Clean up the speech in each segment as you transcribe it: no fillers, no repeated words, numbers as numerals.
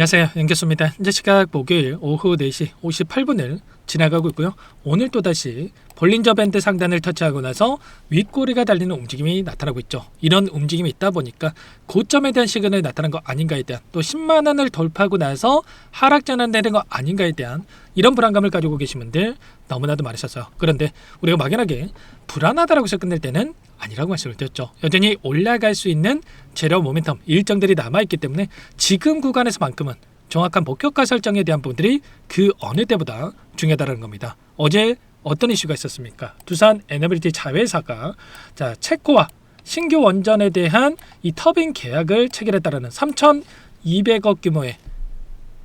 안녕하세요, 연결수입니다. 현재 시각 목요일 오후 4시 58분을 지나가고 있고요. 오늘 또다시 볼린저 밴드 상단을 터치하고 나서 윗꼬리가 달리는 움직임이 나타나고 있죠. 이런 움직임이 있다 보니까 고점에 대한 시그널이 나타난 거 아닌가에 대한, 또 10만원을 돌파하고 나서 하락 전환되는 거 아닌가에 대한 이런 불안감을 가지고 계신 분들 너무나도 많으셨어요. 그런데 우리가 막연하게 불안하다라고 해서 끝낼 때는 아니라고 말씀을 드렸죠. 여전히 올라갈 수 있는 재료 모멘텀 일정들이 남아있기 때문에 지금 구간에서만큼은 정확한 목표가 설정에 대한 부분들이 그 어느 때보다 중요하다는 겁니다. 어제 어떤 이슈가 있었습니까? 두산 에너빌리티 자회사가 체코와 신규 원전에 대한 이 터빈 계약을 체결했다라는 3,200억 규모의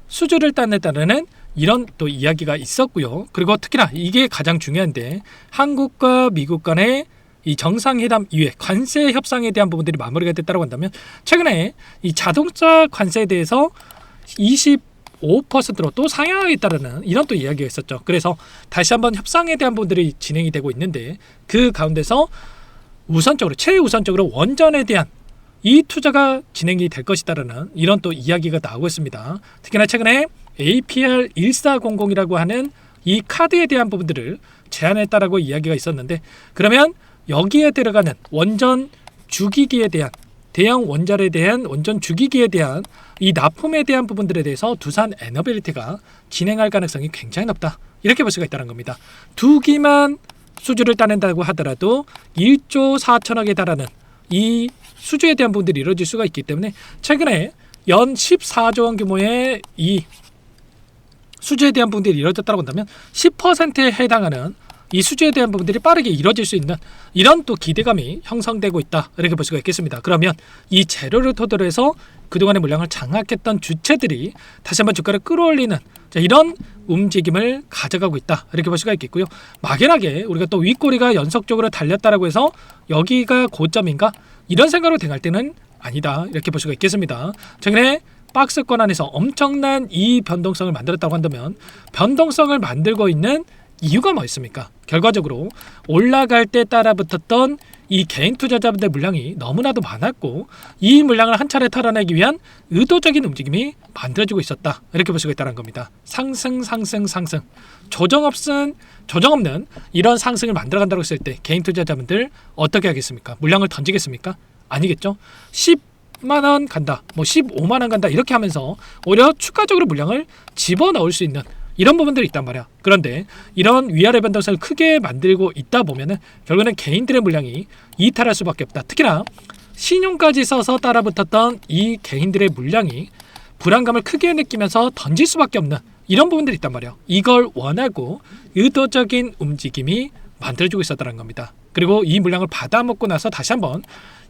수주를 따냈다는 이런 또 이야기가 있었고요. 그리고 특히나 이게 가장 중요한데, 한국과 미국 간의 이 정상회담 이후에 관세 협상에 대한 부분들이 마무리가 됐다고 한다면, 최근에 이 자동차 관세에 대해서 25%로 또 상향하겠다라는 이런 또 이야기가 있었죠. 그래서 다시 한번 협상에 대한 부분들이 진행이 되고 있는데, 그 가운데서 최우선적으로 원전에 대한 이 투자가 진행이 될 것이다라는 이런 또 이야기가 나오고 있습니다. 특히나 최근에 APR 1400이라고 하는 이 카드에 대한 부분들을 제안했다라고 이야기가 있었는데, 그러면 여기에 들어가는 원전 주기기에 대한, 대형 원전에 대한 원전 주기기에 대한 이 납품에 대한 부분들에 대해서 두산 에너빌리티가 진행할 가능성이 굉장히 높다, 이렇게 볼 수가 있다는 겁니다. 두 기만 수주를 따낸다고 하더라도 1조 4천억에 달하는 이 수주에 대한 부분들이 이루어질 수가 있기 때문에, 최근에 연 14조 원 규모의 이 수주에 대한 부분들이 이루어졌다고 한다면 10%에 해당하는 이 수주에 대한 부분들이 빠르게 이루어질 수 있는 이런 또 기대감이 형성되고 있다, 이렇게 볼 수가 있겠습니다. 그러면 이 재료를 토대로 해서 그동안의 물량을 장악했던 주체들이 다시 한번 주가를 끌어올리는 이런 움직임을 가져가고 있다, 이렇게 볼 수가 있겠고요. 막연하게 우리가 또 윗꼬리가 연속적으로 달렸다라고 해서 여기가 고점인가, 이런 생각으로 대응할 때는 아니다, 이렇게 볼 수가 있겠습니다. 최근에 박스권 안에서 엄청난 이 변동성을 만들었다고 한다면, 변동성을 만들고 있는 이유가 뭐 있습니까? 결과적으로 올라갈 때 따라붙었던 이 개인 투자자분들 물량이 너무나도 많았고, 이 물량을 한 차례 털어내기 위한 의도적인 움직임이 만들어지고 있었다, 이렇게 볼 수가 있다는 겁니다. 상승 조정 없는 이런 상승을 만들어간다고 했을 때 개인 투자자분들 어떻게 하겠습니까? 물량을 던지겠습니까? 아니겠죠. 10만원 간다, 15만원 간다, 이렇게 하면서 오히려 추가적으로 물량을 집어넣을 수 있는 이런 부분들이 있단 말이야. 그런데 이런 위아래 변동성을 크게 만들고 있다 보면은 결국에는 개인들의 물량이 이탈할 수밖에 없다. 특히나 신용까지 써서 따라붙었던 이 개인들의 물량이 불안감을 크게 느끼면서 던질 수밖에 없는 이런 부분들이 있단 말이야. 이걸 원하고 의도적인 움직임이 만들어지고 있었다는 겁니다. 그리고 이 물량을 받아먹고 나서 다시 한번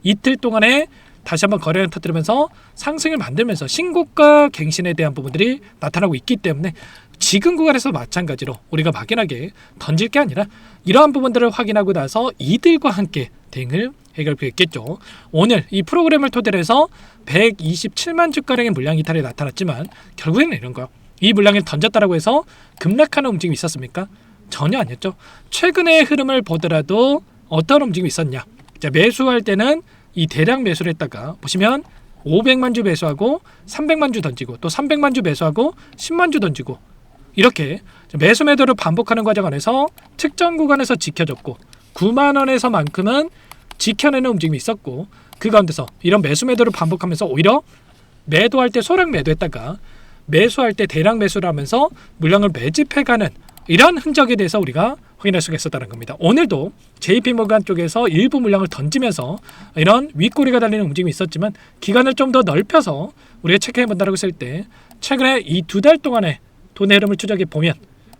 이틀 동안에 다시 한번 거래를 터뜨리면서 상승을 만들면서 신고가 갱신에 대한 부분들이 나타나고 있기 때문에, 지금 구간에서 마찬가지로 우리가 막연하게 던질 게 아니라 이러한 부분들을 확인하고 나서 이들과 함께 대응을 해결할 필요가 있겠죠. 오늘 이 프로그램을 토대로 해서 127만 주가량의 물량 이탈이 나타났지만, 결국에는 이런 거예요. 이 물량을 던졌다라고 해서 급락하는 움직임이 있었습니까? 전혀 아니었죠. 최근의 흐름을 보더라도 어떤 움직임이 있었냐. 매수할 때는 이 대량 매수를 했다가 보시면 500만 주 매수하고 300만 주 던지고, 또 300만 주 매수하고 10만 주 던지고, 이렇게 매수 매도를 반복하는 과정 안에서 특정 구간에서 지켜졌고 9만원에서만큼은 지켜내는 움직임이 있었고, 그 가운데서 이런 매수 매도를 반복하면서 오히려 매도할 때 소량 매도했다가 매수할 때 대량 매수를 하면서 물량을 매집해가는 이런 흔적에 대해서 우리가 확인할 수가 있었다는 겁니다. 오늘도 JP모간 쪽에서 일부 물량을 던지면서 이런 윗꼬리가 달리는 움직임이 있었지만, 기간을 좀 더 넓혀서 우리가 체크해 본다고 했을 때, 최근에 이 2달 동안의 돈의 흐름을 추적해 보면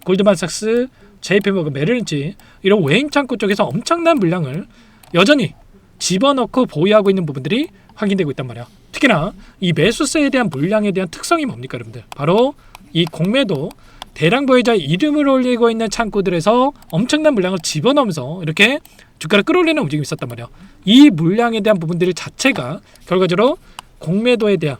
골드만삭스, JP모건, 메릴린치 이런 외인 창구 쪽에서 엄청난 물량을 여전히 집어넣고 보유하고 있는 부분들이 확인되고 있단 말이야. 특히나 이 매수세에 대한 물량에 대한 특성이 뭡니까, 여러분들? 바로 이 공매도 대량 보유자의 이름을 올리고 있는 창구들에서 엄청난 물량을 집어넣으면서 이렇게 주가를 끌어올리는 움직임이 있었단 말이야. 이 물량에 대한 부분들 자체가 결과적으로 공매도에 대한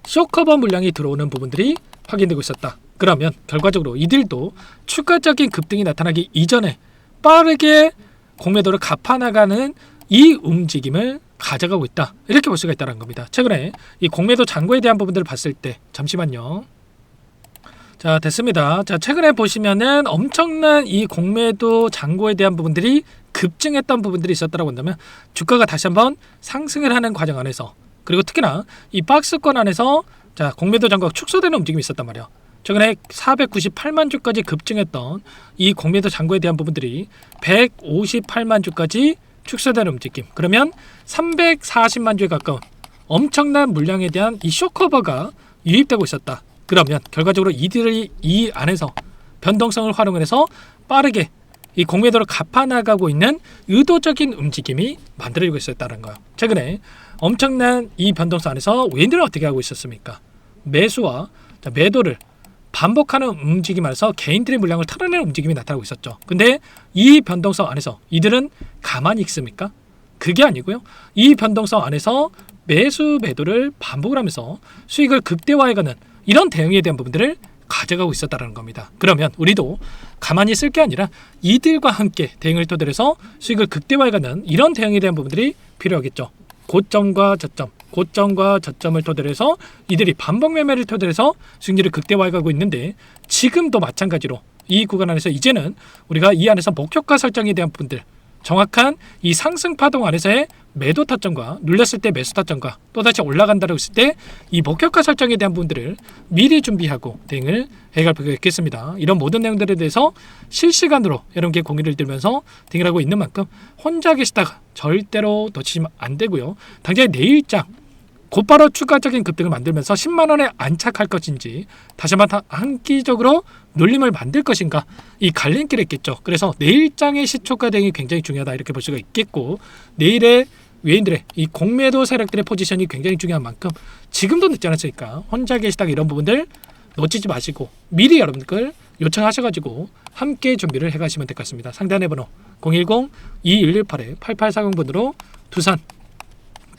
쇼커버 물량이 들어오는 부분들이 확인되고 있었다. 그러면 결과적으로 이들도 추가적인 급등이 나타나기 이전에 빠르게 공매도를 갚아나가는 이 움직임을 가져가고 있다. 이렇게 볼 수가 있다는 겁니다. 최근에 이 공매도 잔고에 대한 부분들을 봤을 때 잠시만요. 자, 됐습니다. 자, 최근에 보시면은 엄청난 이 공매도 잔고에 대한 부분들이 급증했던 부분들이 있었다고 한다면 주가가 다시 한번 상승을 하는 과정 안에서, 그리고 특히나 이 박스권 안에서 자, 공매도 잔고가 축소되는 움직임이 있었단 말이야. 최근에 498만 주까지 급증했던 이 공매도 잔고에 대한 부분들이 158만 주까지 축소되는 움직임. 그러면 340만 주에 가까운 엄청난 물량에 대한 이 쇼커버가 유입되고 있었다. 그러면 결과적으로 이들이 이 안에서 변동성을 활용을 해서 빠르게 이 공매도를 갚아나가고 있는 의도적인 움직임이 만들어지고 있었다는 거예요. 최근에 엄청난 이 변동성 안에서 외인들은 어떻게 하고 있었습니까? 매수와 매도를 반복하는 움직임 안에서 개인들의 물량을 털어내는 움직임이 나타나고 있었죠. 근데 이 변동성 안에서 이들은 가만히 있습니까? 그게 아니고요. 이 변동성 안에서 매수 매도를 반복을 하면서 수익을 극대화해가는 이런 대응에 대한 부분들을 가져가고 있었다는 겁니다. 그러면 우리도 가만히 있을 게 아니라 이들과 함께 대응을 토대로 해서 수익을 극대화해가는 이런 대응에 대한 부분들이 필요하겠죠. 고점과 저점, 고점과 저점을 토대로 해서 이들이 반복 매매를 토대로 해서 수익률을 극대화해가고 있는데, 지금도 마찬가지로 이 구간 안에서 이제는 우리가 이 안에서 목표가 설정에 대한 부분들, 정확한 이 상승 파동 안에서의 매도 타점과 눌렸을 때 매수 타점과 또다시 올라간다고 했을 때 이 목표가 설정에 대한 부분들을 미리 준비하고 대응을 해갈 필요가 있겠습니다. 이런 모든 내용들에 대해서 실시간으로 여러분께 공유를 드리면서 대응을 하고 있는 만큼 혼자 계시다가 절대로 놓치시면 안 되고요. 당장 내일장 곧바로 추가적인 급등을 만들면서 10만 원에 안착할 것인지 다시 한번 한기적으로 눌림을 만들 것인가, 이 갈림길에 있겠죠. 그래서 내일장의 시초가 대응이 굉장히 중요하다 이렇게 볼 수가 있겠고, 내일의 외인들의 이 공매도 세력들의 포지션이 굉장히 중요한 만큼 지금도 늦지 않았으니까 혼자 계시다가 이런 부분들 놓치지 마시고 미리 여러분들 요청하셔가지고 함께 준비를 해가시면 될 것 같습니다. 상단의 번호 010-2118-8840번으로 두산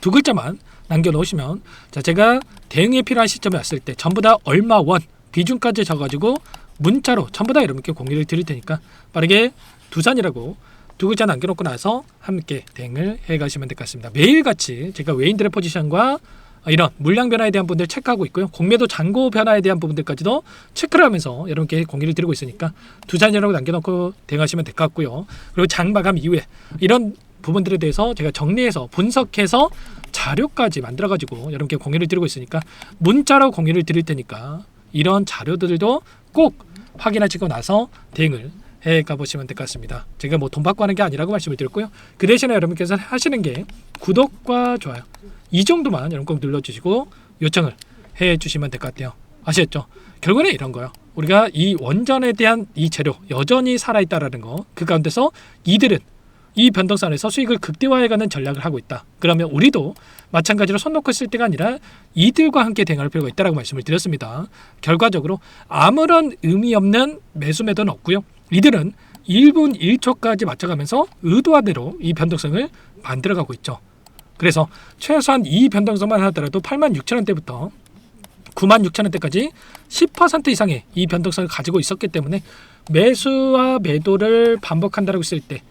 두 글자만 남겨놓으시면 자, 제가 대응에 필요한 시점에 왔을 때 전부 다 얼마 원 비중까지 적어가지고 문자로 전부 다 여러분께 공유를 드릴 테니까 빠르게 두산이라고 두 글자 남겨놓고 나서 함께 대응을 해가시면 될 것 같습니다. 매일같이 제가 외인들의 포지션과 이런 물량 변화에 대한 부분들 체크하고 있고요. 공매도 잔고 변화에 대한 부분들까지도 체크를 하면서 여러분께 공유를 드리고 있으니까 두산이라고 남겨놓고 대응하시면 될 것 같고요. 그리고 장 마감 이후에 이런 부분들에 대해서 제가 정리해서 분석해서 자료까지 만들어가지고 여러분께 공유를 드리고 있으니까 문자로 공유를 드릴 테니까 이런 자료들도 꼭 확인하시고 나서 대응을 해가보시면 될 것 같습니다. 제가 뭐 돈 받고 하는 게 아니라고 말씀을 드렸고요. 그 대신에 여러분께서 하시는 게 구독과 좋아요 이 정도만 여러분 꼭 눌러주시고 요청을 해주시면 될 것 같아요. 아시겠죠? 결국에는 이런 거예요. 우리가 이 원전에 대한 이 재료 여전히 살아있다라는 거, 그 가운데서 이들은 이 변동선에서 수익을 극대화해가는 전략을 하고 있다. 그러면 우리도 마찬가지로 손 놓고 쓸 때가 아니라 이들과 함께 대응할 필요가 있다고 말씀을 드렸습니다. 결과적으로 아무런 의미 없는 매수 매도는 없고요. 이들은 1분 1초까지 맞춰가면서 의도한 대로 이 변동성을 만들어가고 있죠. 그래서 최소한 이 변동성만 하더라도 86,000원대부터 96,000원대까지 10% 이상의 이 변동성을 가지고 있었기 때문에 매수와 매도를 반복한다고 했을 때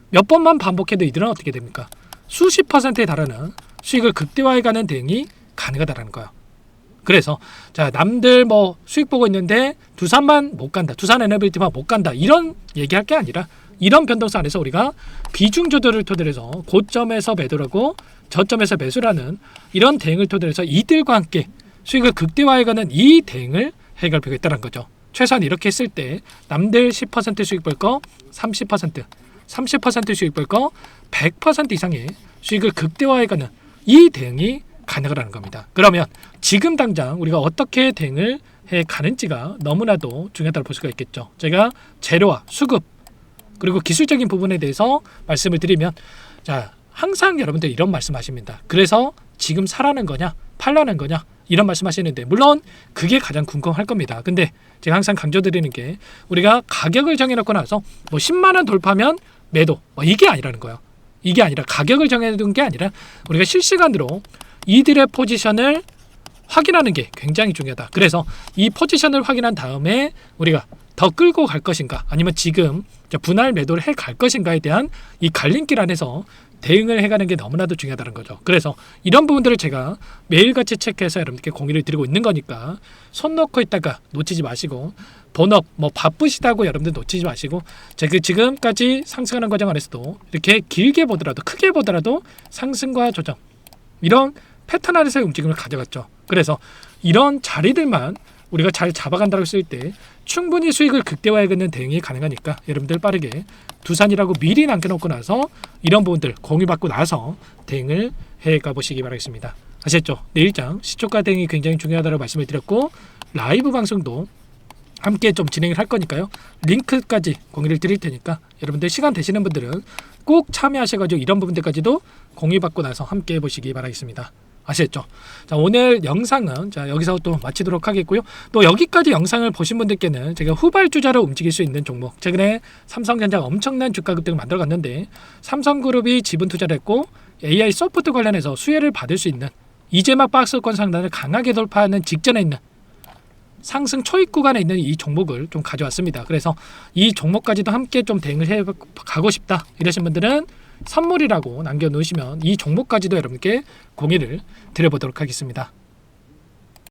몇 번만 반복해도 이들은 어떻게 됩니까? 수십 %에 달하는 수익을 극대화해가는 대응이 가능하다는 거예요. 그래서 자, 남들 뭐 수익 보고 있는데 두산만 못 간다, 두산 에너빌티만 못 간다 이런 얘기할 게 아니라 이런 변동성 안에서 우리가 비중 조절을 토대로 해서 고점에서 매도라고 저점에서 매수라는 이런 대응을 토대로 해서 이들과 함께 수익을 극대화해가는 이 대응을 해갈 필요가 있다는 거죠. 최소한 이렇게 했을 때 남들 10% 수익 볼 거 30% 수익 볼 거 100% 이상의 수익을 극대화해가는 이 대응이 가능하다는 겁니다. 그러면 지금 당장 우리가 어떻게 대응을 해가는지가 너무나도 중요하다고 볼 수가 있겠죠. 제가 재료와 수급 그리고 기술적인 부분에 대해서 말씀을 드리면 자, 항상 여러분들 이런 말씀하십니다. 그래서 지금 사라는 거냐 팔라는 거냐 이런 말씀하시는데 물론 그게 가장 궁금할 겁니다. 근데 제가 항상 강조드리는 게 우리가 가격을 정해놓고 나서 뭐 10만 원 돌파면 매도 이게 아니라는 거예요. 이게 아니라 가격을 정해둔 게 아니라 우리가 실시간으로 이들의 포지션을 확인하는 게 굉장히 중요하다. 그래서 이 포지션을 확인한 다음에 우리가 더 끌고 갈 것인가 아니면 지금 분할 매도를 해 갈 것인가에 대한 이 갈림길 안에서 대응을 해가는 게 너무나도 중요하다는 거죠. 그래서 이런 부분들을 제가 매일같이 체크해서 여러분께 공유를 드리고 있는 거니까 손 놓고 있다가 놓치지 마시고 본업 뭐 바쁘시다고 여러분들 놓치지 마시고 제가 지금까지 상승하는 과정 안에서도 이렇게 길게 보더라도 크게 보더라도 상승과 조정 이런 패턴 안에서의 움직임을 가져갔죠. 그래서 이런 자리들만 우리가 잘 잡아간다고 했을 때 충분히 수익을 극대화해가는 대응이 가능하니까 여러분들 빠르게 두산이라고 미리 남겨놓고 나서 이런 부분들 공유받고 나서 대응을 해가 보시기 바라겠습니다. 아셨죠? 내일장 시초가 대응이 굉장히 중요하다고 말씀을 드렸고 라이브 방송도 함께 좀 진행을 할 거니까요. 링크까지 공유를 드릴 테니까 여러분들 시간 되시는 분들은 꼭 참여하셔가지고 이런 부분들까지도 공유받고 나서 함께 해보시기 바라겠습니다. 아시겠죠? 자, 오늘 영상은 여기서 또 마치도록 하겠고요. 또 여기까지 영상을 보신 분들께는 제가 후발주자로 움직일 수 있는 종목, 최근에 삼성전자가 엄청난 주가 급등을 만들어 갔는데 삼성그룹이 지분 투자를 했고 AI 소프트 관련해서 수혜를 받을 수 있는 이재막 박스권 상단을 강하게 돌파하는 직전에 있는 상승 초입 구간에 있는 이 종목을 좀 가져왔습니다. 그래서 이 종목까지도 함께 좀 대응을 해 가고 싶다 이러신 분들은 선물이라고 남겨놓으시면 이 종목까지도 여러분께 공유를 드려보도록 하겠습니다.